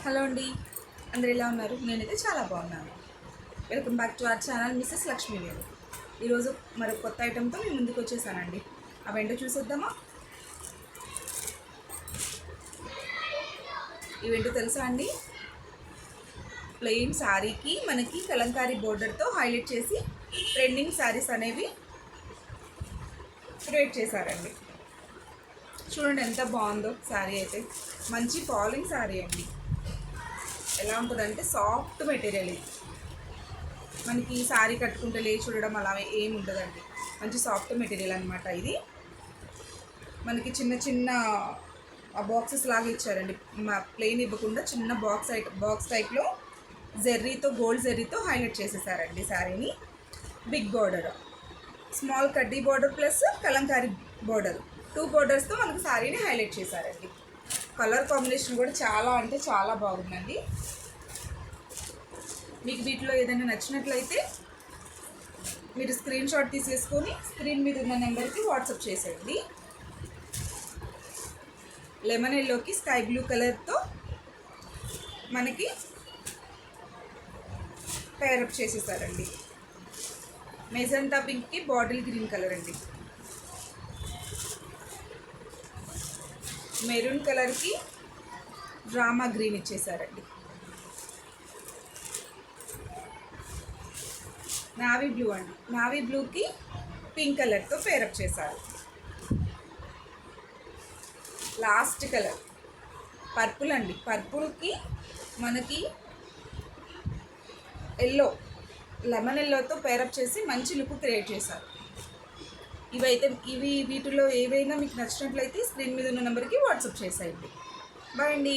Hello అండి, అందరు ఎలా ఉన్నారు? నేనైతే చాలా బాగున్నాను. Welcome back to our channel Mrs Lakshmidevi. ఈరోజు మరో కొత్త ఐటెంతో మేము ముందుకు వచ్చేసానండి. అవేంటో చూసేద్దామా? ఇవేంటో తెలుసా అండి? ప్లెయిన్ శారీకి మనకి కలంకారీ బోర్డర్తో హైలైట్ చేసి ట్రెండింగ్ శారీస్ అనేవి క్రియేట్ చేశారండి. చూడండి ఎంత బాగుందో శారీ. అయితే మంచి ఫాలింగ్ శారీ అండి. ఎలా ఉంటుందంటే సాఫ్ట్ మెటీరియల్. ఇది మనకి శారీ కట్టుకుంటే లేచి చూడడం అలా ఏమి ఉండదండి. మంచి సాఫ్ట్ మెటీరియల్ అనమాట. ఇది మనకి చిన్న చిన్న బాక్సెస్ లాగా ఇచ్చారండి. ప్లెయిన్ ఇవ్వకుండా చిన్న బాక్స్ టైప్లో జెర్రీతో, గోల్డ్ జెర్రీతో హైలైట్ చేసేసారండి శారీని. బిగ్ బార్డర్, స్మాల్ కడ్డీ బార్డర్ ప్లస్ కలంకారీ బార్డర్, 2 బోర్డర్స్తో మనకు శారీని హైలైట్ చేశారండి. కలర్ కాంబినేషన్ కూడా చాలా అంటే చాలా బాగుందండి. మీకు వీటిలో ఏదైనా నచ్చినట్లయితే మీరు స్క్రీన్ షాట్ తీసేసుకొని స్క్రీన్ మీద ఉన్న నెంబర్కి వాట్సాప్ చేసేయండి. లెమన్ ఎల్లోకి స్కై బ్లూ కలర్తో మనకి పేరప్ చేసేసారండి. మెజంతా పింక్కి బాటిల్ గ్రీన్ కలర్ అండి. మెరూన్ కలర్కి డ్రామా గ్రీన్ ఇచ్చేసారండి. నావీ బ్లూ అండి. నావీ బ్లూకి పింక్ కలర్తో పేరప్ చేశారు. లాస్ట్ కలర్ పర్పుల్ అండి. పర్పుల్కి మనకి ఎల్లో, లెమన్ ఎల్లోతో పేరప్ చేసి మంచి లుక్ క్రియేట్ చేశారు. వీటిలో ఏవైనా మీకు నచ్చినట్లయితే స్క్రీన్ మీద ఉన్న నెంబర్కి వాట్సాప్ చేసేయండి. బాయ్ అండి.